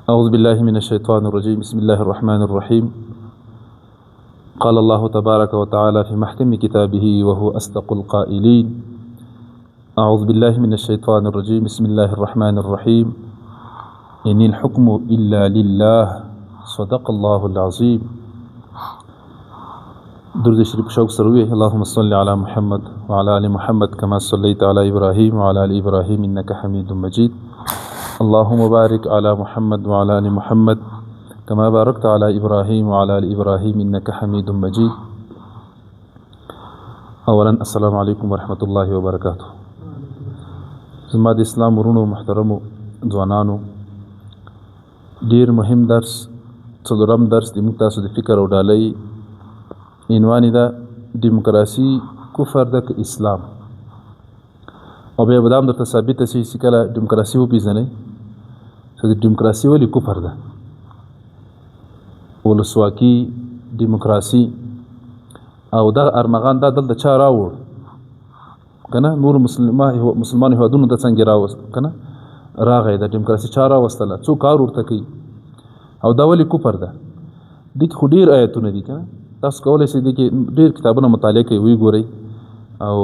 أعوذ بالله من الشيطان الرجيم. بسم الله الرحمن الرحيم. قال الله تبارك وتعالى في محكم كتابه وهو أصدق القائلين. أعوذ بالله من الشيطان الرجيم. بسم الله الرحمن الرحيم. إن الحكم إلا لله صدق الله العظيم. درود شریف شوق سروي. اللهم صل على محمد وعلى آل محمد كما صليت على إبراهيم وعلى آل إبراهيم إنك حميد مجيد. اللهم بارك على محمد وعلى آل محمد كما باركت على إبراهيم وعلى آل إبراهيم إنك حميد مجيد. اولا السلام عليكم ورحمة الله وبركاته. زما د اسلام ورونو محترمو ځوانانو، ډیر مهم درس، څلورم درس د موږ تاسو د فکر او ډالۍ عنوان ده دیموکراسي کفر ده که اسلام. او بیا به دا هم درته ثابته شي چې کله دیموکراسي وپېژنئ چې د دیموکراسي ولې کفر ده. ولسواکي، دیموکراسي او دغه ارمغان دا دلته چا راوړ که نه؟ نور مسلمان هېوادونو ته څنګه راوست که نه؟ راغی د دیموکراسي چا راوستله؟ څو کار ورته کوي او دا ولې کفر ده؟ دې کې خو ډېر آیتونه دي که نه؟ تاسو کولی شئ دې کې ډېر کتابونه مطالعه کوئ، ویې ګورئ او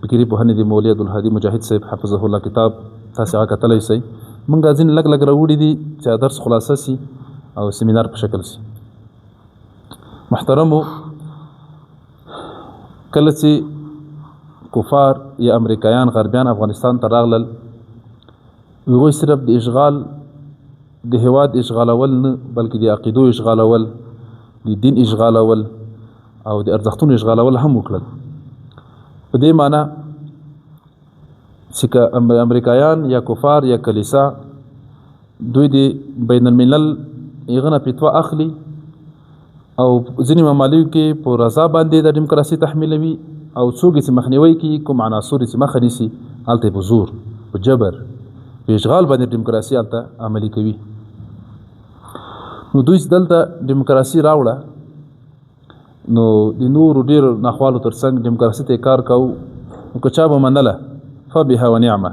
فکري پوهنې د مولوي عبدالهادي مجاهد صاحب حفظه الله کتاب تاسې هغه کتلی شئ. موږ ځینې لږ لږ راوړي دي چې درس خلاصه سي او سیمینار په شکل سي. محترمو، کله چې کفار یا امریکایان غربیان افغانستان ته راغلل، هغوی صرف د اشغال د هېواد اشغالول نه بلکې د عقیدو اشغالول، د دین اشغالول او د ارزښتونو اشغالول هم وکړل. په دې معنی چې که امریکایان یا کفار یا کلیسا دوی د بین الملل هغه نه فتوا اخلي او ځینې ممالکو کې په رضا باندې د دیموکراسي تحمیلوي او څوک چې مخنیوي کوي، کوم عناصر چې مخه نیسي هلته په زور، په جبر، په اشغال باندې دیموکراسي هلته عملي کوي. نو دوی چې دلته دیموکراسي راوړه، نو د نورو ډېرو ناخوالو تر څنګ دیموکراسي ته کار کوو. نو که چا به منله فبها ونعمه،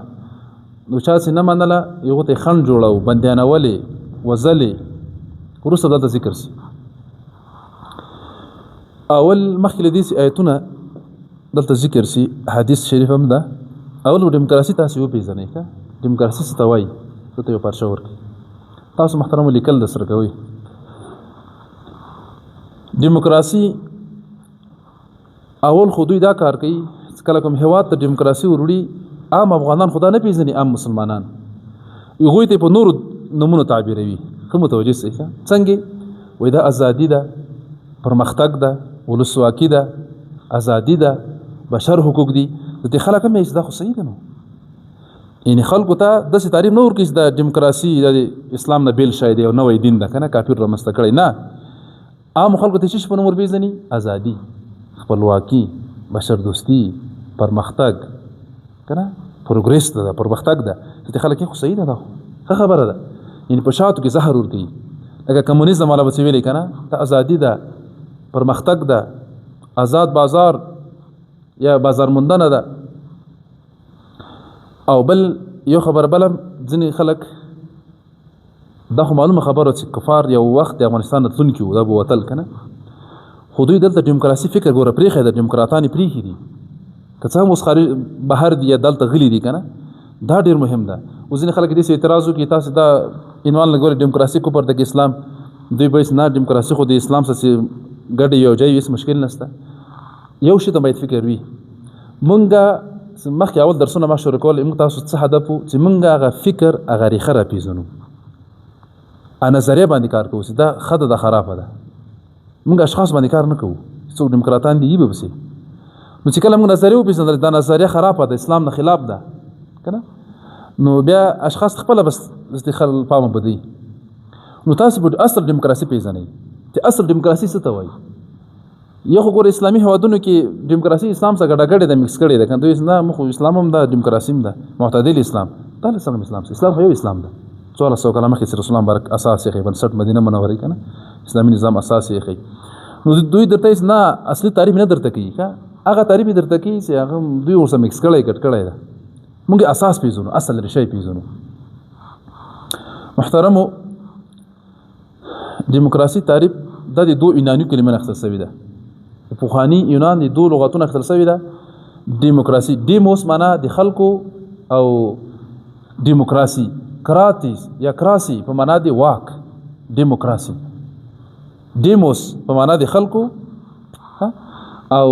نو چا چې نه منله هغو ته یې خنډ جوړو، بندیانولې، وژلې. وروسته دلته ذکر سي. اول مخکې له دې چې آیتونه دلته ذکر سي، حدیث شریف هم ده. اول دیموکراسي تاسې وپېژنئ که دیموکراسي څه ته وایي، دلته یو پارچه ورکړي. تاسو محترمو لیکل درسره کوئ. دیموکراسي اول خو دوی دا کار کوي چې کله کوم هېواد ته دیموکراسي وروړي، عام افغانان خو دا نه پېژني، عام مسلمانان هغوی ته په نورو نومونو تعبیروي. ښه متوجه سئ که څنګه؟ وایي دا ازادي ده، پرمختګ ده، ولسواکي ده، ازادي ده، بشر حقوق دي. د دې خلک هم دا خو صحیح ده. نو یعنې خلکو ته داسې تعریف نه ورکړي چې د دیموکراسي د اسلام نه بېل شی دی او نوی دین ده که نه، کافر رامنځته کړی. نه، عام خلکو ته څه په نوم ورپېژني؟ ازادي، خپلواکي، بشردوستي، پرمختګ که نه، پروګرس ده، پرمختګ ده. دې خلک خو صحیح ده، دا ښه خبره ده. یعنې په شاتو کې زهر ورکوي. لکه کمونیزم والا به څه ویلی که نه، ته ازادي ده، پرمختګ ده، آزاد بازار یا بازار موندنه ده. او بل یو خبر بله، ځینې خلک دا خو معلومه خبره چې کفار یو وخت د افغانستان نه تلونکي وو، دا به وتل که نه، خو دوی دلته دیموکراسي فکر ګوره پرېښی ده، دیموکراتان یې پرېښي دي. که څه هم اوس بهر دي یا دلته غلي دي که نه، دا ډېر مهم ده. اوس ځینې خلک داسې اعتراض وکړي تاسې دا عنوان لګولې دیموکراسي کفر ده که اسلام. دوی به نه، دیموکراسي خو د اسلام سره ګډې یو ځای هېڅ مشکل نشته. یو شي ته باید فکر وي. مونږ مخکې اول درسونه ما شروع کول، موږ تاسو څه هدف و چې مونږ هغه فکر هغه ریښه راپېژنو، نظریه باندې کار کوو چې دا ښه ده، دا خرابه ده. مونږ اشخاص باندې کار نه کوو، څوک دیموکراتان دي به پسې. نو چې کله مونږ نظریه وپېژندل دا نظریه خرابه ده، اسلام نه خلاف ده که نه، نو بیا اشخاص خپله بس استخل پامه بدوي. نو تاسو به اصل دیموکراسي پېژنئ چې اصل دیموکراسي څه ته وایي. یو خو ګوره اسلامي هېوادونو کې دیموکراسي اسلام سره ګډه ده، مکس کړې ده که دوی نه، موږ خو اسلام هم ده، دیموکراسي هم ده، معتدل اسلام. دا له څنګه اسلام سره؟ اسلام خو یو اسلام ده. 1400 کاله مخکې رسول الله مبارک اساس یې ښیي، بنسټ مدینه منورې که نه، اسلامي نظام اساس یې ښیي. نو دوی درته نه اصلي تعریف نه درته کوي، هغه تعریف یې درته کوي چې هغه دوی ورسره مکس کړی ګډ کړی ده. موږ اساس پېژنو، اصل ریښه یې پېژنو. محترمو، دیموکراسي تعریف د دوه یوناني کلمې اخیستل شوې ده. پخواني یونان د دوه لغتونو اخیستل شوې ده. دیموکراسي دیموس معنا د خلکو او دیموکراسي کراتیس یا کراسی په معنا د واک. دیموکراسي دیموس په معنا د خلکو او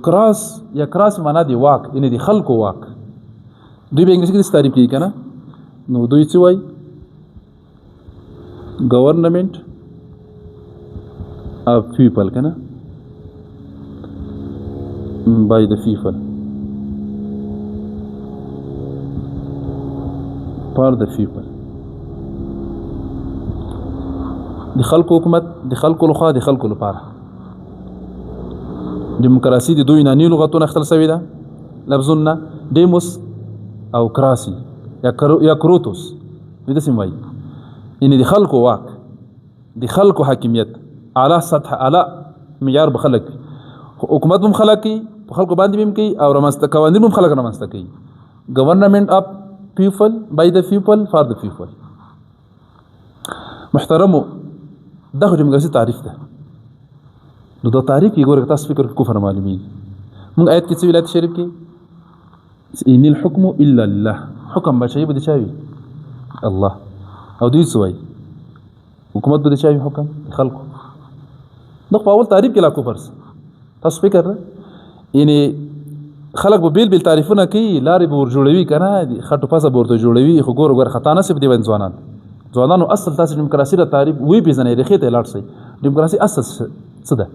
کراس یا کراس معنا د واک یعنی د خلکو واک. دوی به انګلیسي کې تعریف کوي کنه. نو دوی څه وایي؟ گورنمنٹ of people کنه by the people for the people. د خلکو حکومت د خلکو لخوا د خلکو لپاره. دیموکراسي د دوی یوناني لغتونو اخیستل شوې ده لفظونه دیموس او کراسي یا کروتوس. دوی داسې وایي یعنی د خلکو واک د خلکو حاکمیت اعلی سطح اعلی معیار به خلک حکومت هم خلک کوي په خلکو باندې هم کوي او رامنځته قوانین هم خلک رامنځته کوي. گورنمنٹ اف پیپل بای د پیپل فار د پیپل. محترمو دغه دیموکراسي تعریف ده. نو دا تعریف یې ګوره تاسو فکر کفر معلومي. موږ آیت کې څه ویل؟ آیت شریف کې ان الحكم الا لله. حکم بچي به د چا وي؟ الله. او دوی څه وایي؟ حکومت به د چا وي؟ حکم خلکو. نو په اول تعریف کې لا کفر تاسو فکر یعنی خلک به بیل تعریفونه کوي لارې به ور جوړوي کنه خټو پاسه به ورته جوړوي. خو ګور خطا نصیب دی ځوانانو اصل تاسو دیموکراسي را تعریف وی پیژنې رخې ته لاړ شي. دیموکراسي اصل څه ده؟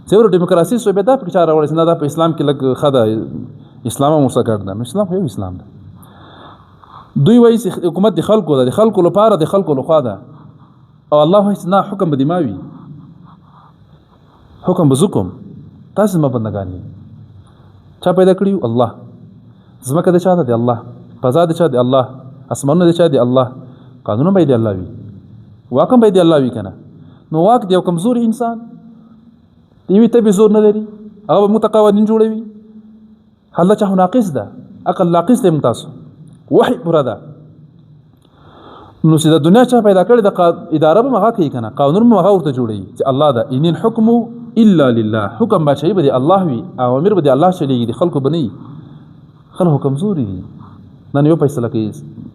چې ور دیموکراسي سو به دا په چاره وړي نه دا په اسلام کې لګ خدا اسلام موسی کړ نه اسلام خو اسلام ده. دوی وایي چې حکومت د خلکو ده د خلکو لپاره د خلکو لخوا ده او الله هیڅ نه حکم به دماوي حکم بزکم تاسو ما بندگانی چا پیدا کړیو؟ الله. زمکه د چا ده؟ د الله. فضا د چا ده؟ الله. اسمانونه د چا دي؟ الله. قانون به دی الله وي واکم به دی الله وي کنه. نو واک دی یو کمزوري انسان دی ته به زور نه لري هغه متقاعدین جوړوي. الله چا ناقص ده عقل ناقص دی متاسو وحي مراده. نو چې د دنیا چا پیدا کړی د اداره به مغا کوي کنه قانون مغا ورته جوړي چې الله ده. ان الحكم الا لله. حکم بچي به دی الله وي اوامر به دی الله چلیږي د خلکو بنئ. خلکو کمزوري دي نن یو فیصله کوي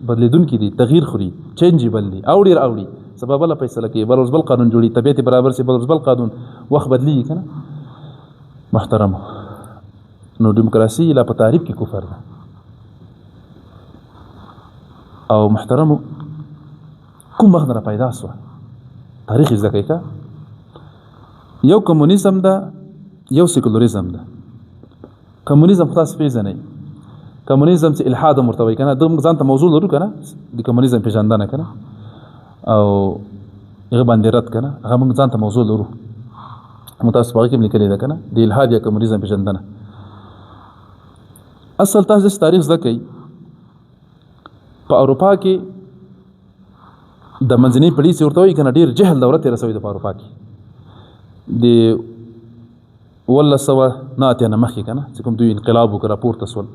بدلیدون کی دي تغییر خوري چینجبل دي اوړي سبب الله فیصله کوي بل بل قانون جوړي طبيعت برابر سي بل قانون وخت بدلی کنه. محترم نو دیموکراسي لا په تعریف کې کفر ده. او محترم کوم وخت را پیدا شو تاریخ ذکر کا یو کمونیزم ده یو سیکولریزم ده. کمونیزم خاص پیژنې کمونیزم چې الحاد مرتوي کنه د ځان ته موضوع لرو کنه د کمونیزم پیژندنه کنه او هغه باندې رد کنه هغه موږ ځان ته موضوع لرو متاسفه کې لیکلي ده کنه د الحاد یا کمونیزم پیژندنه. اصل تاسو د تاریخ ځکه په اروپا کې د منځنۍ پړی ورته وي کنه ډیر جهل دوره تیر شوی د اروپا کې د ولا سوا ناتیا نه مخکې کنه چې کوم دوی انقلاب وکړ پورته سول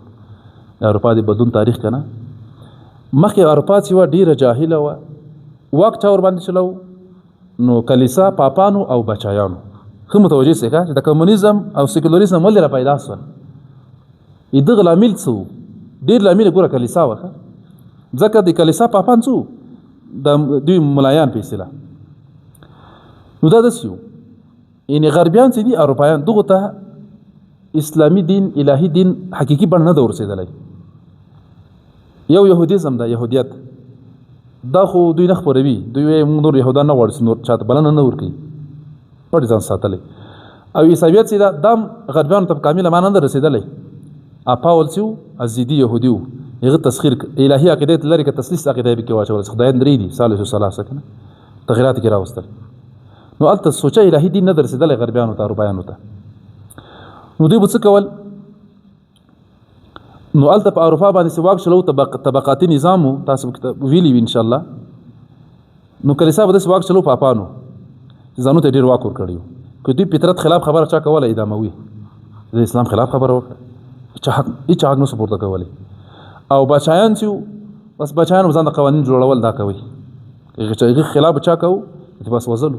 اروپا د بدون تاریخ کنه مخکې اروپا چې و ډیره جاهله و واک چا ور باندې چلو نو کلیسا پاپانو او بچایانو خو متوجه سي چې د کمونیزم او سیکولریزم ولې را پیدا شول. دغه لامل څه ډیر لامل ګوره کلیسا وخه ځکه د کلیسا پاپان څو د دوی ملایان په اصطلاح نو دا دسیو یعنی غربیان چې دي اروپایان دغه ته اسلامی دین الهی دین حقيقي بڼه نه ورسېدلای. یو يهوديزم دا يهوديت دا خو دوی نه خبروي دوی موږ نور يهودان نه ورس نور چاته بلنه نه ورکي پړ ځان ساتلې او عیسایت چې دا دام غربیان ته کامله معنی نه رسیدلې. اپاول سیو ازيدي يهوديو هغه تسخير الهي عقیده لري ک تسلیث عقیده به کې واچول خدای درې دي ثالث ثلاثه کنه تغیرات کې راوستل نو الته سوچه الهي دین نه رسیدلې غربیانو ته اروپایانو ته. نو دوی به څه کول نو الته په اروپا باندې سواک شلو طبقاتي نظام تاسو ویلی ان شاء الله نو کلیسا به سواک شلو پاپانو ځانو ته ډیر واک ور کړیو که دوی فطرت خلاف خبره چا کوله ادامه وي د اسلام خلاف خبره وکړه چې حق هیڅ حق نه سپورته کولی او بچایان چې بس بچایان ځان د قوانین جوړول دا کوي چې خلاف چا کو بس وزلو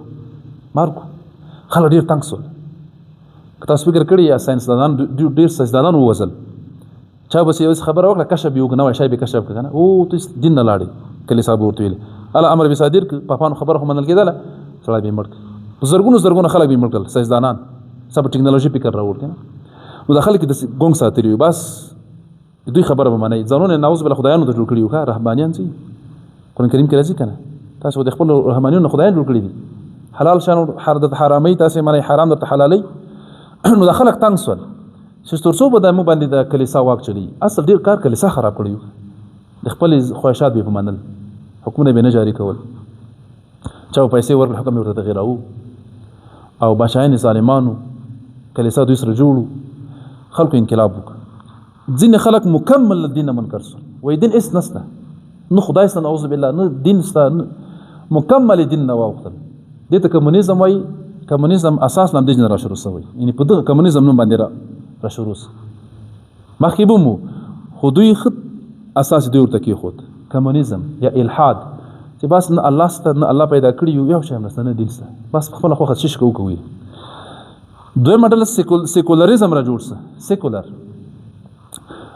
مارکو خلک ډېر تنګ شول. که تاسو فکر کړی یا ساینسدانان ډېر ساینسدانان ووژل، چا به یو خبره وکړه کشف یې وکړه، نوی شی به کشف کړه کنه، او ته دین نه لاړې. کلیسا به ورته ویل الله امر به صادر کړ، پاپانو خبره خو منل کېدله، سړی به یې مړ کړ. زرګونو خلک به یې مړ کړل، ساینسدانان سب ټکنالوژي فکر راوړ کنه. نو د خلک د ګونګ ساتلی وي، بس دوی خبره به منئ. ځانونه نعوذ بالله خدایانو ته جوړ کړي وو، رهبانیان چې قرآن کریم کې راځي کنه، تاسو د خپل رحمانیونو خدایان جوړ کړي دي، حلال شانو د حرامي تاسو منئ، حرام درته حلالي. نو د خلک تنګ سول چې تر څو به د مو باندې د کلیسا واک چلی. اصل ډیر کار کلیسا خراب کړی، د خپل خواهشات به منل، حکومت به نه جاری کول، چا پیسې ورکړ حکم ورته تغیراو، او بادشاهان ظالمانو کلیسا دوی سره جوړو، خلکو انقلاب وکړ. ځینې خلک مکمل دین منکر شول، وای دین اس نسته، نو خدای سره نعوذ بالله، نو دین سته، مکمل دین نه واوختل. دې ته کمونیزم وای. کمونیزم اساس نام دین را شروع شوی، یعنی په دغه کمونیزم نوم باندې را شروع شو. مخکې به مو خو دوی خود اساس دوی ورته کېښود، کمونیزم یا الحاد، چې بس نه الله سته نه الله پیدا کړي یو شی هم نسته، نه دین سته، بس خپله خوښه شش کوي. دویمه ډله سیکولریزم را جوړ سه.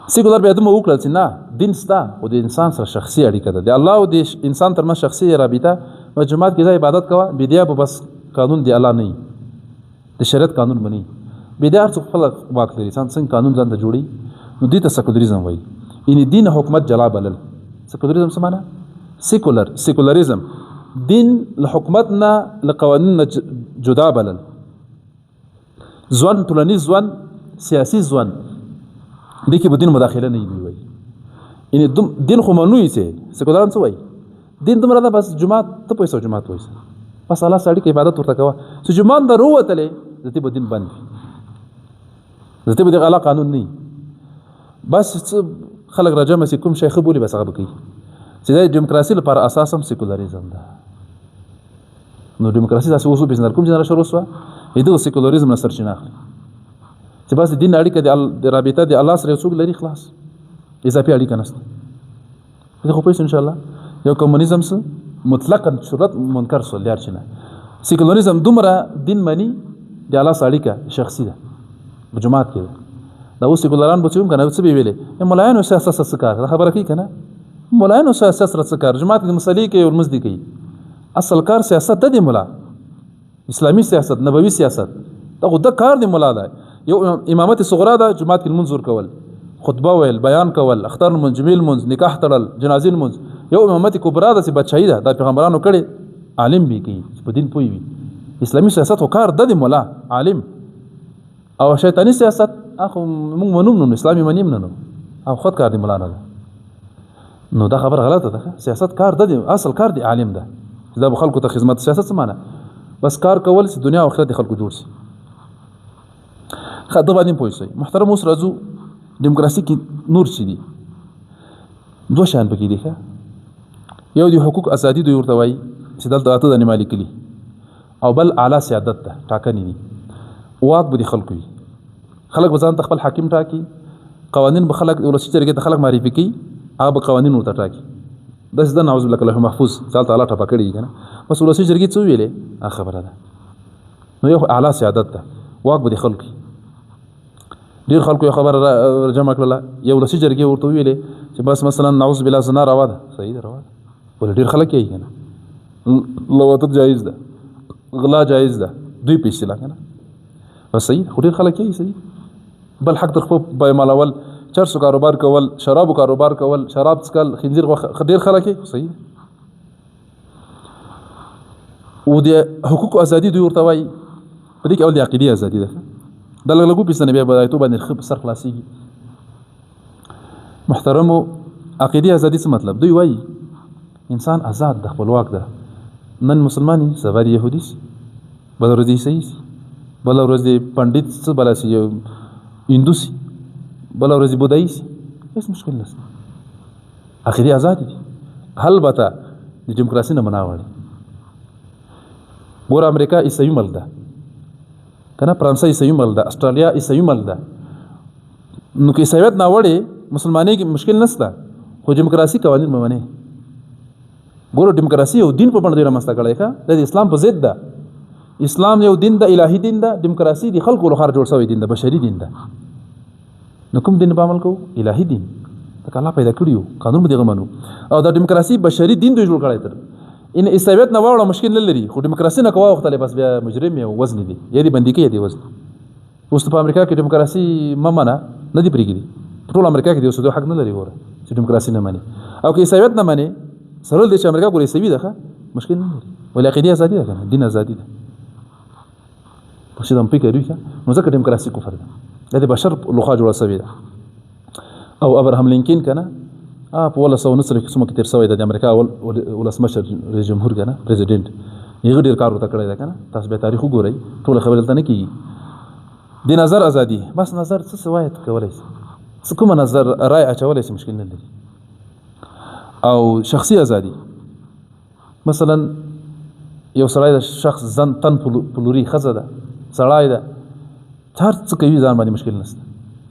سیکولر بیا دومره وکړل چې نه دین سته، خو د انسان سره شخصي اړیکه ده، د الله او د انسان ترمنځ شخصي رابطه. په جماعت کې ځای عبادت کوه، بدیا به بس قانون دی الله نه، د شریعت قانون مني. بدیا څو خپل واک لري، انسان څنګه قانون ځان ته جوړي. نو دې ته سیکولریزم وایي، یعنی دین حکومت جلا بلل. سیکولریزم څه معنی؟ سیکولریزم دین له حکومت نه له قوانین نه جدا بلل. ځوان ټولنیز ځوان سیاسي ځوان دې کې به دین مداخله نه وي، یعنی دین خو ممنوع چې سیکولران څه وایي، دین دومره ده بس جماعت ته پیسو جماعت وایي، بس الله سړی کې عبادت ورته کوه. چې جماعت د روتلې ذاتی به دین بند، ذاتی به د الله قانون نه، بس خلک راجمع سي کوم شي خبولي بس هغه کوي. چې د دیموکراسي لپاره اساس هم سیکولریزم ده. نو دیموکراسي تاسو اوسو بزنر کوم جنرال شروع شو، دغه سیکولریزم نه سرچینه اخلي، چې بس دین اړیکه د رابطه د الله سره څوک لري، خلاص اضافي اړیکه نشته. دا خو پېښ ان شاء الله یو کمونیزم سره مطلقاً صورت منکر سول لري چې نه. سیکولریزم دومره دین معنی د الله سره اړیکه شخصي ده، په جماعت کې دا اوس سیکولران به څوم کنه څه به ویلې مولایانو سیاست څه کار خبره کوي کنه، مولایانو سیاست سره څه کار، جماعت د مصلی کې او مزدي کوي. اصل کار سیاست ته دی مولا، اسلامی سیاست، نبوي سیاست، دا د کار دی مولا ده. یو امامت صغرا ده، جماعت کې منظور کول، خطبه ویل، بیان کول، اختر المنز، جمیل منز، نکاح تړل، جنازې المنز. یو امامت کبرا ده چې بچای ده، د پیغمبرانو کړي، عالم به کوي په دین پوي وي. اسلامی سیاست او کار د مولا عالم، او شیطانی سیاست اخو موږ منوم نو اسلامي منیم نه، او خود کار دی مولا نه. نو دا خبر غلطه ده. سیاست کار د اصل کار دی عالم ده، دا به خلکو ته خدمت. سیاست څه معنی؟ بس کار کول چې دنیا او آخرت خلکو جوړ شي. خاطر باندې پوه شئ محترم. اوس راځو دیموکراسي کې نور څه دي؟ دوه شان پکې دي. یو دی حقوق ازادي دوی ورته وایي چې دلته اته د مالک کلی، او بل اعلی سیادت ده، ټاکنې دي، واک به د خلکو وي، خلک به ځان ته خپل حاکم ټاکي، قوانین به خلک ولسی جرګې ته خلک معرفي کوي، هغه به قوانین ورته ټاکي. داسې ده نعوذ بالله الله محفوظ ځان ته الله ټاپه کړي کنه، بس ولسی جرګې څه ویلې هغه خبره ده. نو یو اعلی سیادت ده، واک به د خلکو. ډیر خلکو یو خبره جمع کړله، یو ولسی جرګې ورته ویلې چې بس مثلا نعوذ بالله زنا روا ده، صحیح ده روا ده، ولې ډیر خلک یې کنه لواطت جایز ده، غلا جایز ده، دوی په اصطلاح کنه بس صحیح، خو ډیر خلک یې صحیح. بل حق در خو به مالول، چرسو کاروبار کول، شرابو کاروبار کول، شراب څکل، خنزیر ډیر خلک یې صحیح. او د حقوق ازادي دوی ورته وایي، په دې کې اول د عقیدې ازادي ده. دا لږ پیسې نه بیا بدایتو باندې سر خلاصېږي. محترمو عقیدې ازادي څه مطلب؟ دوی وایي انسان آزاد د خپلواک ده، نن مسلمانی سبا د يهودي سي، بل ورځ عیسائی سي، بل ورځ د پندیت څه بل سي هندو سي، بل ورځ بودایي سي، هیڅ مشکل نشته. عقیدې آزاد دي. البته د دیموکراسي نه مناوړي. ګور امریکا عیسائی ملک ده کنه، فرانسه عیسائی ملک ده، استرالیا عیسائی ملک ده. نو کې عیسایت نه وړي مسلمانۍ کې مشکل نشته، خو دیموکراسي قوانین ممنه. ګورو دیموکراسي او دین په باندې رامسته کړی ښه، د اسلام په ضد ده. اسلام یو دین د الهي دین ده، دیموکراسي د خلکو لخوا جوړ شوی دین ده، بشري دین ده. نو کوم دین په عمل کوو؟ الهي دین. دا الله پیدا کړیو، قانون به دغه منو. او دا دیموکراسي بشري دین دوی جوړ کړی تر ان عیسویت نه واړه مشکل نه لري، خو دیموکراسي نه کوه وخت بس بیا مجرم یو وزن دي یا دی بندي کې دی وزن. اوس په امریکا کې دیموکراسي ممنه نه دی پرېږدي، ټول امریکا کې دی اوس دوی حق نه لري وره چې دیموکراسي نه مانی. او که عیسویت نه مانی سره د امریکا ګورې عیسوي ده مشکل نه لري، ولې عقیده ازادي ده کنه، دین ازادي ده. په څه دم فکر وکړه نو ځکه دیموکراسي کفر ده، د بشر لخوا جوړه شوې ده. او ابراهام لینکن کنه په 1990 کې څومره تیر شوی د امریکا ولسمشر رئیس جمهور کنه پریزیدنت، یې ډیر کار وکړی دی کنه. تاسو به تاریخ وګورئ، ټول خبره دلته نه کیږي. د نظر ازادي، بس نظر څه سوایت کولای شي، څه کوم نظر رائے اچولای شي، مشکل نه لري. او شخصي ازادي، مثلا یو سړی د شخص ځان تن پلوري خزه ده، سړی ده، هر څه کوي ځان باندې مشکل نشته.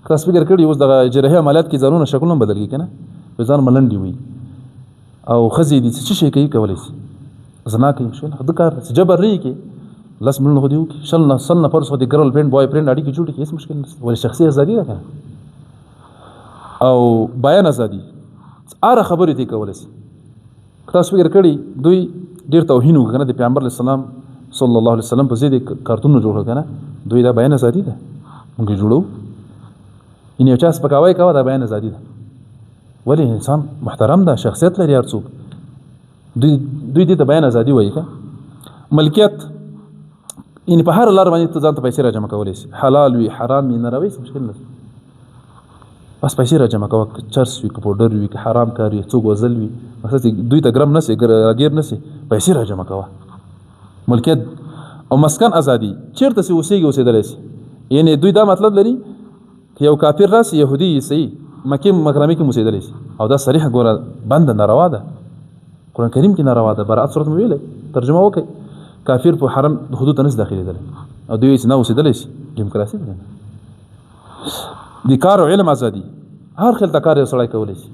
تاسو فکر کړئ اوس د جراحي عملیات کې ځانونه شکلونه بدل کی کنه، ځان ملنډي وي او خزي دي څه شي کوي کولای شي، زنا کوي مشکل د کار جبر لري کې لاس ملنه خو دیو کې شل نه پر سو دي ګرل فرند بوای فرند اړیکې جوړ کې هیڅ مشکل نشته. ولې شخصي ازادي ده کنه. او بیان ازادي، اره خبرې دي کولای شي. تاسو فکر کړئ دوی ډیر توهین وکړه د پیغمبر اسلام صلی الله علیه وسلم په ضد کارتون جوړ کنه، دوی دا بیان ازادي ده موږ جوړو. ان یو چا سپکاوی کوي دا بیان ازادي ده. ولی انسان محترم ده، شخصیت لري هر څوک. دوی دې ته بیان ازادي وایي که ملکیت، یعنې په هر لار باندې ته ځان ته پیسې را جمع کولی شي، حلال وي حرام وي نه روي مشکل نه، بس پیسې را جمع کوه، که چرس وي که پوډر وي که حرام کار وي څوک وزل وي، مقصد دوی ته ګرم نسي راګیر نسي، پیسې را جمع کوه. ملکیت او مسکن ازادي، چیرته چې اوسېږي اوسېدلی شي. یعنې دوی دا مطلب لري که یو کافر راسي یهودي عیسوي مکې مکرمې کې اوسېدلی شي، او دا صریح ګوره بند ناروا ده، قرآن کریم کې ناروا ده. برات صورت مې ویلی ترجمه وکړئ، کافر په حرم حدود ته نشي داخلېدلی او دوی چې نه اوسېدلی شي. ډیموکراسي ده. د کار او علم ازادي، هر خلته کار یو سړی کولی شي،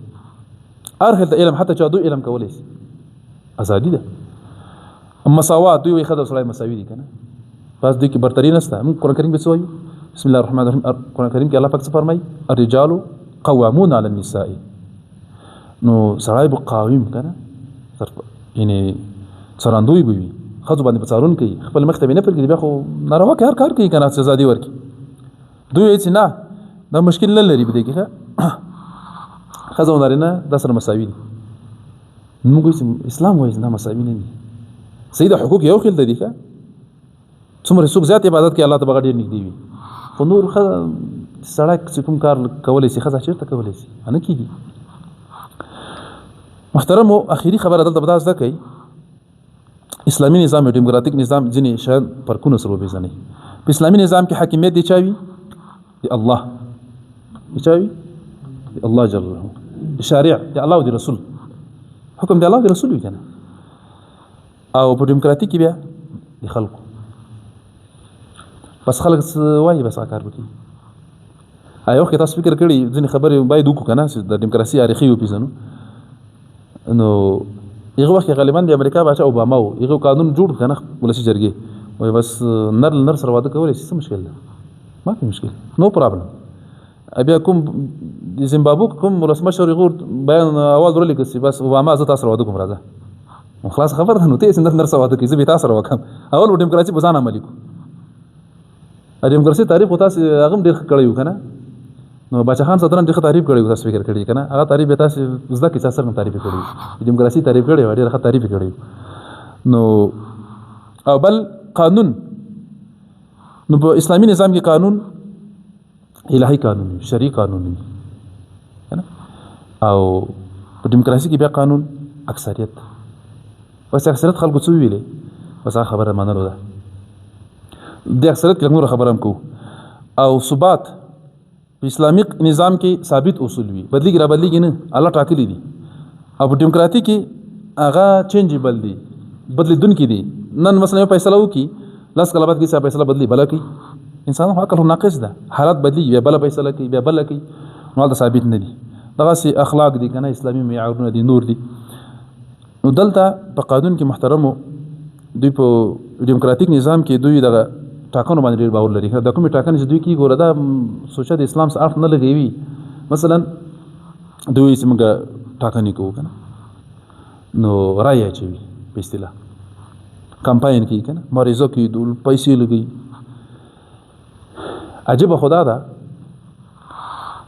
هر خلته علم، حتی چې دوی علم کولی شي، ازادي ده. مساوات، دوی وایي ښځه او سړی مساوي دي که نه، بس دوی کې برتري نشته. موږ قرآن کریم کې څه وایو؟ بسم الله الرحمن الرحیم. قرآن کریم کې الله پاک څه فرمایي؟ الرجال قوامون علی النساء. نو سړی به قاوم که نه، یعنې څرندوی به وي، ښځو باندې به څارون کوي، خپل مخ ته به نه پرېږدي، بیا خو ناروا کې هر کار کوي که نه چې ازادي ورکړي. دوی وایي چې نه دا مشکل نه لري په دې کې، ښځه او نارینه دا سره مساوي دي. موږ وایو چې اسلام وایي نه مساوي نه دي، صحیح د حقوق یو خیل دي که څومره څوک زیات عبادت کوي الله ته به ډېر نږدې وي، خو نور سړی چې کوم کار کولی شي ښځه چېرته کولی شي، نه کېږي. محترمو اخري خبره دلته به دا زده کوئ، اسلامي نظام او ډیموکراتیک نظام ځینې شیان فرقونه سره وپېژنئ. په اسلامي نظام کې حاکمیت د چا وي؟ د الله. د چا وي؟ د الله جل جلاله. شارع د الله او د رسول، حکم د الله او د رسول وي که نه. او په ډیموکراتیک کې بیا د خلکو، بس خلک څه وایي بس هغه کار وکړي. یو وخت تاسو فکر کړي ځینې خبرې باید وکړو که نه چې د ډیموکراسي اریخي وپېژنو. نو هغه وخت کې غالبا د امریکا باچا اوباما و، هغه قانون جوړ که نه ولسي جرګې، وایي بس نر له نر سره واده کولی شي، څه مشکل ده؟ ما في مشکل، نو پرابلم. بیا کوم د زیمبابوې کوم ولسمشر هغه بیان اواز ورلیکه چې بس اوباما زه تاسو سره واده کوم راځه، نو خلاص خبر ده. نو ته یې نر نر سره واده کوي، زه به تاسو سره وکړم. اول ډیموکراسي په ځان عملي کړو. ډیموکراسي تعریف خو تاسو هغه هم ډېر ښه کړی و که نه، نو باچا خان صدران ډېر ښه تعریف کړی و، تاسو فکر کړی که نه، هغه تعریف به تاسو زده کړئ، چا سره هم تعریف یې کړی و، ډیموکراسي تعریف کړی و، ډېر ښه تعریف یې کړی و. نو او بل قانون، نو په اسلامي نظام کې قانون الهي قانون وي، شرعي قانون وي که نه، او په ډیموکراسي کې بیا قانون اکثریت. بس اکثریت خلکو څه ویلې، بس هغه خبره منلو ده. د اکثریت کې نوره خبره هم کوو. او ثبات په اسلامي نظام کې ثابت اصول وي، بدلیږي را بدلیږي نه، الله ټاکلي دي. او په ډیموکراتیک کې هغه چینجیبل دي، بدلیدونکي دي. نن مثلا یو فیصله وکړي، لس کاله بعد کې څه فیصله بدلی بله کوي. انسان خو عقل ناقص ده، حالات بدلیږي، بیا بله فیصله کوي، بیا بله کوي، نو هلته ثابت نه دي. دغسې اخلاق دي که نه، اسلامي معیارونه دي، نور دي. نو دلته په قانون کې محترمو دوی په ډیموکراتیک نظام کې دوی دغه ټاکنو باندې ډېر باور لري. دا کومې ټاکنې چې دوی کوي ګوره دا سوچه د اسلام څخه اړخ نه لګوي. مثلا دوی چې موږ ټاکنې کوو که نه نو رایې اچوي په اصطلاح کمپاین کوي که نه مبارزه کوي پیسې لګوي. عجیبه خدا ده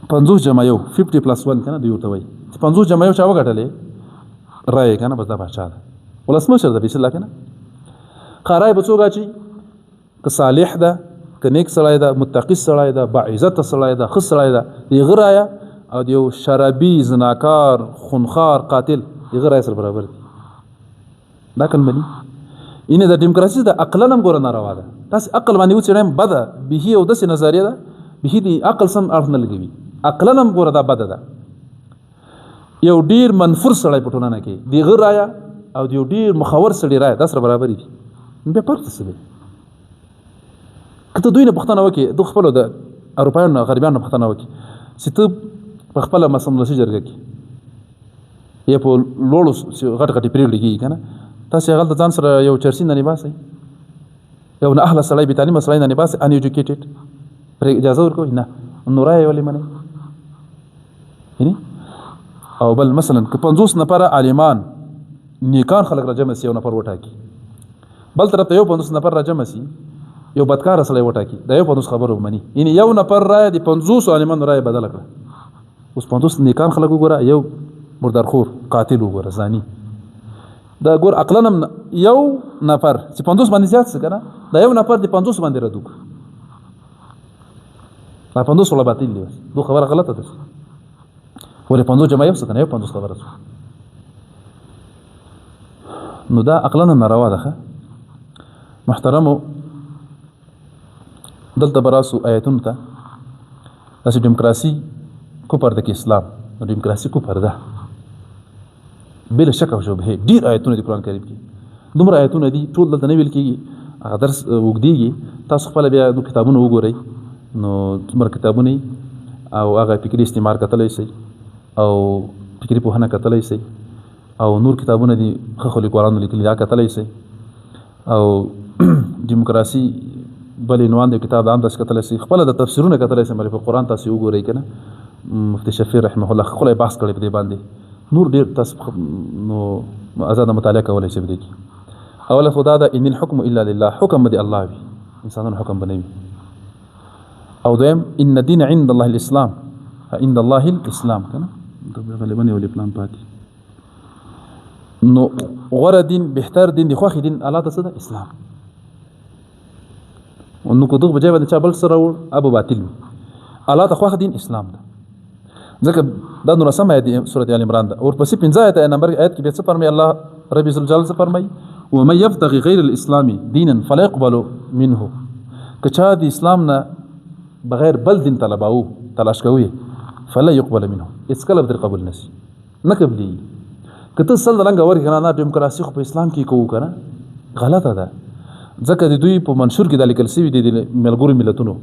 50 جمع 1 50+1 که نه دوی ورته وایي چې 50 جمع 1 چا وګټلې رایې که نه بس دا باچا ده ولسمشر ده په اصطلاح که نه. رایې به څوک اچوي که صالح ده که نیک سړی ده متقي سړی ده باعزته سړی ده ښه سړی ده د هغه رایه او د یو شرابي زناکار خونخوار قاتل هغه رایه سره برابر دي. دا کلمه دي اینې د ډیموکراسي د عقلا هم ګوره ناروا ده. تاسې عقل باندې وڅېړئ بده بیخي یو داسې نظریه ده بیخي د عقل سم اړخ نه لګوي. عقلا هم ګوره دا بده ده. یو ډېر منفور سړی په ټولنه کې د هغه رایه او د یو ډېر مخور سړي رایه دا سره برابرې دي. بیا فرق څه دی؟ که ته دوی نه پوښتنه وکړې د خپلو د اروپایانو نه غربیانو نه پوښتنه وکړې چې ته په خپله مسملسي جرګه کې یا په لوړو غټ غټې پرېکړې کېږي که نه تاسې هغلته ځان سره یو چرسي نه نباسئ یو نه اهله سړی بې تعلیمه سړی نه نباسئ ان ایجوکیټډ پرې اجازه ورکوئ نه نو رایه ولې منئ او بل مثلا که 50 نفره عالمان نیکان خلک را جمع سي یو نفر وټاکي بل طرف ته یو 50 نفر را جمع سي یو بدکاره سړی وټاکي دا یو 50 خبره ومني یعنی یو نفر رایه د 50 عالمانو رایه بدله کړه. اوس 50 نیکان خلک وګوره یو مردارخور قاتل وګوره زانی دا ګور عقلا یو نفر چې 50 باندې زیات څه کنه دا یو نفر د 50 باندې ردو دا 50 ولا باطل دی دو خبره غلطه ده ولې 50 جمع یو څه کنه یو 50 خبره نو دا عقلا ناروا ده. محترمو دلته براسو آیتونو ته داسې ډیموکراسي کفر ده کې اسلام ډیموکراسي کفر ده بلا شک او شبهه. ډېر آیتونه دي قرآن کریم کې دومره آیتونه دي ټول دلته نه ویل کېږي هغه درس اوږدېږي تاسو خپله بیا نو کتابونه وګورئ نو څومره کتابونه او هغه فکري استعمار کتلی شئ او فکري پوهنه کتلی شئ او نور کتابونه دي ښه ښه لیکوالانو لیکلي دا کتلی شئ او ډیموکراسي بل عنوان د کتاب عام داسې کتلی شئ خپله د تفسیرونه کتلی شئ په قرآن تاسې وګورئ که نه مفتي شفیع رحمه الله ښکلی بحث کړی په دې باندې نور ډېر تاسو نو ازاده مطالعه کولی شئ په دې کې. اوله خو دا ده ان الحکم الا لله حکم به د الله وي انسانانو حکم به نه وي. او دویم ان الدین عند الله الاسلام عند الله الاسلام که نه غالبا یو پلان پاتې نو غوره دین بهتر دین د خوښې دین الله ته څه ده اسلام نو که دغه بجای باندې چا بل سره وړ ابو باطل وي الله ته خوښ دین اسلام ده ځکه دا 19 آیت سورۃ ال عمران ده ورپسې 15 نمبر آیت کې به څه فرمایي الله رب ذل جلال څه فرمایي ومن يبتغي غیر الاسلام دینا فلا يقبل منه که چا د اسلام نه بغیر بل دین طلباو تلاش کوي فلا يقبل منه هیڅ کله به قبول نشي نه قبلي. که ته سل رنګ ورکړه نه ډیموکراسي خو په اسلام کې کوو کنه غلطه ده ځکه د دوی په منشور کې د لیکل شوي دي د ملګرو ملتونو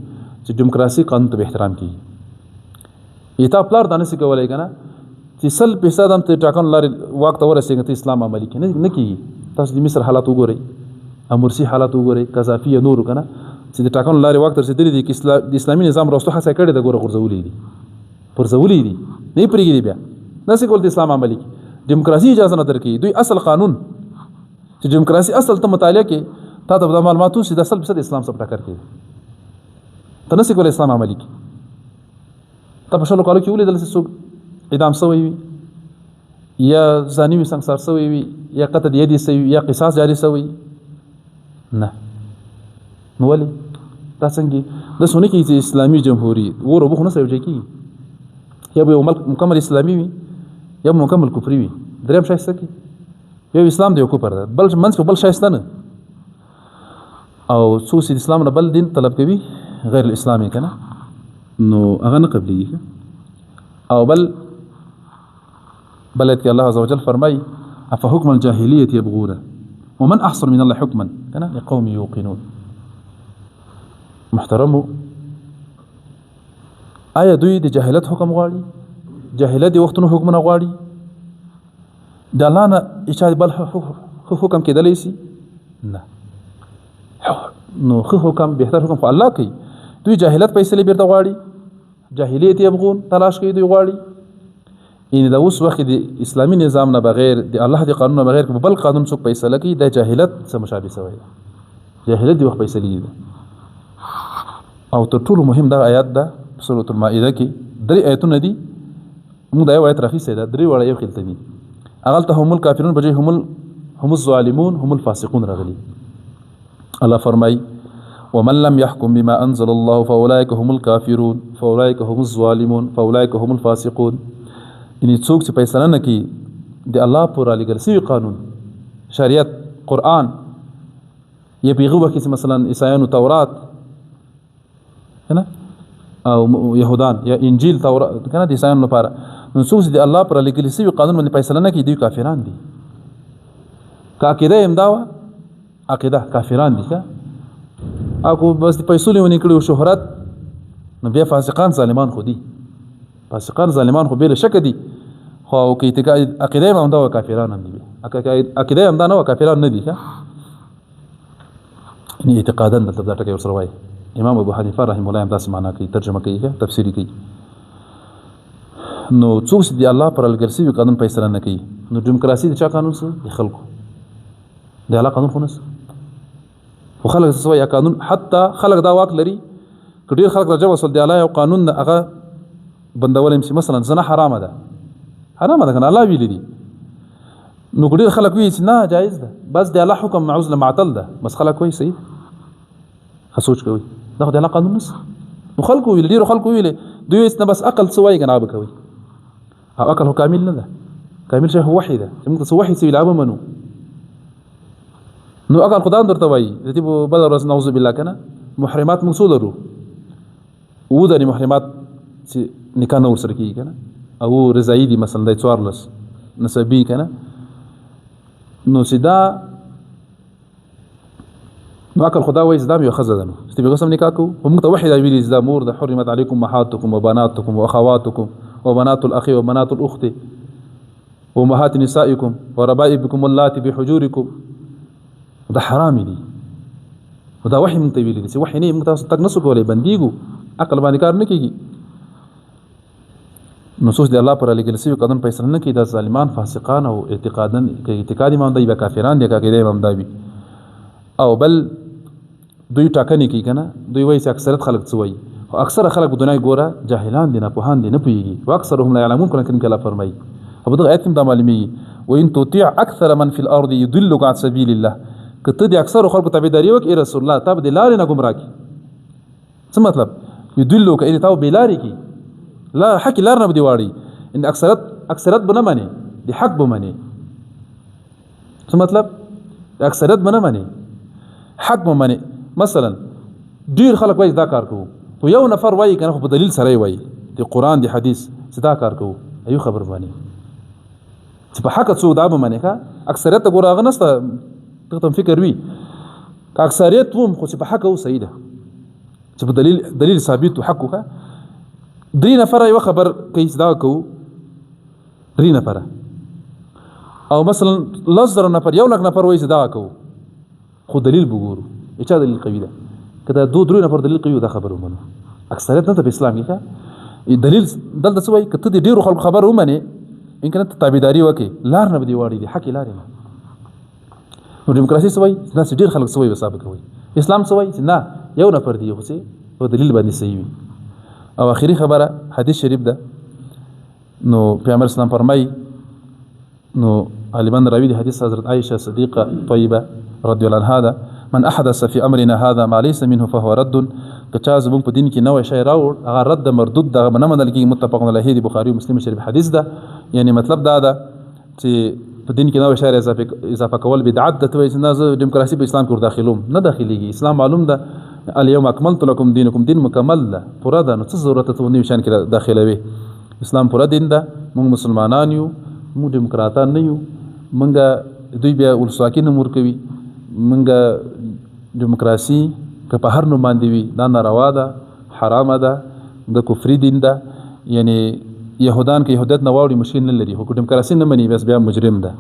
چې ډیموکراسي قانون ته احترام کوي. ایتا پلار دا نسی کولی که نه چې 100% هم ته ټاکنو لارې واک ته ورسېږي ته اسلام عملي کړي نه کېږي. تاسو د مصر حالات وګورئ مرسي حالات وګورئ قذافي یا نورو که نه چې د ټاکنو لارې واک ته رسېدلي دي د اسلامي نظام راوستو هڅه کړې ده ګوره غورځولي دي پرځولي دي نه یې پرېږدي بیا نسي کول د اسلام عملي کړي. ډیموکراسي اجازه نه درکوي دوی اصل قانون چې ډیموکراسي اصل ته مطالعه کې تا ته دا معلومات وشي د 100% اسلام سره ټکر کوي ته نسي کولی اسلام عملي کړي. ته په شلو کالو کې ولیدل چې څوک اعدام شوی وي یا زاني وي سنګسار شوی وي یا قطع یدي شوی یا قصاص جاري شوی نه نو ولې دا څنګه داسونه کې چې اسلامي جمهوریت ور وبخ نه سوي کېږي یا به یو ملک مکمل اسلامي وي یا مکمل کفري وي دریم شایسته کې یو اسلام دی یو کفر ده بل منځ په بل شایسته نه او څو چې اسلام نه بل دین طلب کوي غیر الاسلامي کنه نو هغه نه قبليږي. او بل کې الله عز وجل فرمای افحكم الجاهليه يبغون ومن احسن من الله حكما کنه لقوم يوقنون. محترمو آیا دوی د جاهلیت حکم غواړي جاهلیت د وختونو حکم نه غواړي د الله نه ایجاد بل حکم کېدلی شي نه. نو ښه حکم بهتر حکم خو الله کوي. دوی جاهلیت فیصلې بیرته غواړي، جاهلیت یبغون تلاش کوي، دوی غواړي یعنی د اوس وخت د اسلامي نظام نه بغیر د الله د قانون نه بغیر بل قانون څوک فیصله کوي د جاهلیت سره مشابه شوی. جاهلیت دی وخت فیصلې دي. او تر ټولو مهم دا آیات ده سورۃ المائده کې 3 آیتونه دي. موږ دا یو آیت راخیستی ده، 3 وړه یو خلته دي. هغلته هم الکافرون بجې هم الظالمون هم الفاسقون راغلي. الله فرمای ومن لم يحكم بما انزل الله فاولئك هم الكافرون فاولئك هم الظالمون فاولئك هم الفاسقون. یعنی څوک چې فیصله نه کوي د الله پر لګل شوی قانون شریعت قرآن یا پیغه وکړي مثلا عیسایانو تورات کنه او يهودان یا انجیل تورات کنه د عیسایانو لپاره، نو څوک چې د الله پر لګل شوی قانون باندې فیصله نه کوي دوی کافران دي. کا عقیده امداوا عقیده کافران دي کا اكو بس پیسې لونی کړو شهرت، نو بیا فاسقان ظالمان خو دي. فاسقان ظالمان خو بلا شک دي، خو کې اعتقاد عقیده هم دا کافران هم دي. عقیده هم دا نه کافران نه دي ښه. ان اعتقادا د ټکی ورسره وای. امام ابو حنیفه رحم الله هم تاسو معنا کوي، ترجمه کوي، تفسیری کوي. نو څوک چې د الله پر الګرسي قانون فیصله نه کوي، نو دیموکراسي د چا قانون څه د خلکو د الله قانون خو نه خو خلک څه وایي قانون، حتی خلک دا واک لري کډیر خلک راځي وصل دی الله یو قانون هغه بندول هم مثلا زنا حرامه ده کنه الله ویلي دي، نو ډېر خلک وایي چې نه جایز ده، بس د الله حکم معوز له معطل ده، بس خلک وایي صحیح سوچ کوي دا خو د الله قانون نس. نو خلکو ویل ډېر خلکو ویل دوی نه بس عقل څه وایي کنه به کوي، او عقل هو کامل نه ده، کامل شی هو وحی ده چې موږ څه وحی څه ویل منو. نو عقل خدای درته وایي چې په بل ورځ نعوذ بالله کنه محرمات موږ څه درو و د محرمات چې نکاح نور سره کیږي کنه او رضایی دي مثلا د 14 نسبی کنه، نو سیدا نو عقل خدا وایي زدام یو خزه ده، نو چې به قسم نکاح کو هم ته وحی دا ویلي زدا مور د حرمت علیکم محاتکم وبناتکم واخواتکم وبنات الاخ وبنات الاخت وامهات نسائكم وربائبكم اللاتي بحجوركم، دا حرام دي. دا وحی مونږ ته ویلي چې وحی نه مونږ تاسو تک نسو کولای، بنديګو عقل باندې کار نه کیږي. نصوص دی الله پر لګل شوی قانون فیصله نه کوي، دا ظالمان فاسقان او اعتقادي امام دی کافران دي کاګیده امام دی. او بل دوی ټاکنه کوي کنه، دوی وایي چې اکثریت خلک څه وایي، او اکثر خلک په دنیا ګوره جاهلان دي نه پوهان دي نه پوهیږي، واکثرهم لا يعلمون کنه کله فرمایي. او دغه آیت دا معلومي وان تطيع اکثر من في الارض يضلك عن سبيل الله، کته دي اکثر خلکو تابعداري وکړي رسول الله تابع دي لارې نه گمراه کی. څه مطلب يضلك ان تاو بلاري کی لا حق لار نه بدی واړي، ان اکثرت بنه مانی دي حق بمانی. څه مطلب اکثرت بنه مانی حق بمانی. مثلا ډیر خلک وایي دا کار کوو، تو یو نفر وایي کنه خو په دلیل سره وایي د قران دی حدیث صدا کار کوو، ایو خبر باندې چې په حق څو دا بمانی کا اکثریت ګورغه نسته ته فکر وی کا اکثریت هم خو چې په حق او صحیح ده چې په دلیل ثابت حق کا 3 نفر یو خبر کوي صدا کوو 3 نفر، او مثلا لزر نفر یو لک نفر وایي صدا کوو خو دلیل وګورو چې دلیل قوي ده، کدا 2-3 نفر دلیل قوي ده خبر ومنو. اکثریت نه په اسلام کې دلیل دلته څه وایي کته دې ډیرو خلکو خبر ومني يمكن ته تابعداري وکي لار نه بدی واړي دي حق لار نه. نو دیموکراسي څه وایي ناس ډیر خلک څه وایي وسابه کوي، اسلام څه وایي نه یو نفر دی خو څه په دلیل باندې صحیح وي. او اخیری خبره حدیث شریف ده، نو پیغمبر اسلام فرمایي، نو غالبا راوي دي حدیث حضرت عائشه صدیقه طیبه رضی الله عنها ده، من احدث في امرنا هذا ما ليس منه فهو رد. کچا زموږ په دین کې نوې شی راوړ هغه رد مردود ده، نه منل کېږي. متفق علیه دی بخاری او مسلم شریف حدیث ده. یعنی مطلب دا ده چې په دین کې نوې شی اضافه کول بدعت ده. ته نه زه دیموکراسي په اسلام کې ور داخلوم، نه داخليږي. اسلام معلوم ده اليوم اکملت لكم دینکم، دین مکمل ده پورا ده، نو څه ضرورت ته ونی شان کې داخلوي. اسلام پورا دین ده، موږ مسلمانان یو، موږ دیموکراتان نه یو. موږ دوی بیا ولسواکي نمور کوي، موږ دیموکراسي که په هر نوم باندې وي دا ناروا ده، حرامه ده، د کفري دین ده. یعنی يهودان کې يهودیت نه واوړي مشکل نه لري، خو دیموکراسي نه مني بس بیا مجرم ده.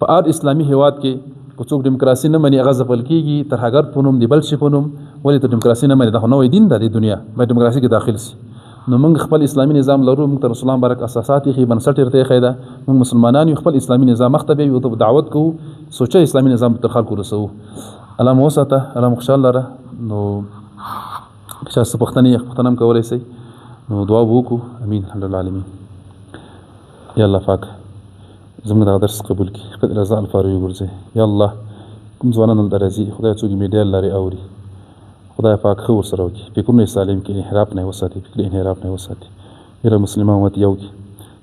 په هر اسلامي هیواد کې که څوک دیموکراسي نه مني هغه ځپل کېږي ترهګر په نوم د بل شي په نوم. ولې ته دیموکراسي نه مني؟ دا خو نوی دین ده د دنیا باید دیموکراسي کې داخل سي. نو موږ خپل اسلامي نظام لرو، موږ ته رسول الله مبارک اساسات یې ښیي، بنسټ یې ورته ایښی ده. موږ مسلمانان یو، خپل اسلامي نظام مخ ته بیایو، ورته دعوت کوو، سوچه اسلامي نظام تر خلکو رسوو. الله مو وساته، الله مو خوشحال لره. نو که چا څه پوښتنې پوښتنه هم کولی شئ، نو دعا به وکړو. امین الحمد العالمین. یا الله پاک زموږ دغه درس قبول کړي، خپل رضا الفاروي وګرځوي. یا الله کوم ځوانان دلته راځي خدای څوک میډیا له لارې اوري، خدای پاک ښه ورسره وکړي، فکرونه یې سالم کړي، انحراف نه یې وساتي، فکري انحراف نه یې وساتي. یاره مسلمان امت یو کړي،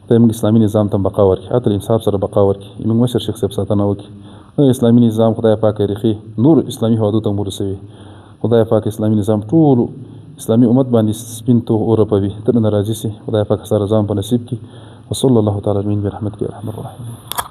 خدای موږ اسلامي نظام ته بقا ورکړي، عدل انصاف سره بقا ورکړي. موږ مشر شیخ صاحب ساتنه وکړي، اسلامي نظام خدای پاک ریښې نور اسلامي هېوادو ته ورسوي. خدای پاک اسلامي نظام ټولو اسلامي امت باندې سپین توغ اورپوي، تر نه راضي سي. خدای پاک سره ځان په نصیب کړي. وصلی الله تعالی امین برحمتک یا ارحم الراحمین.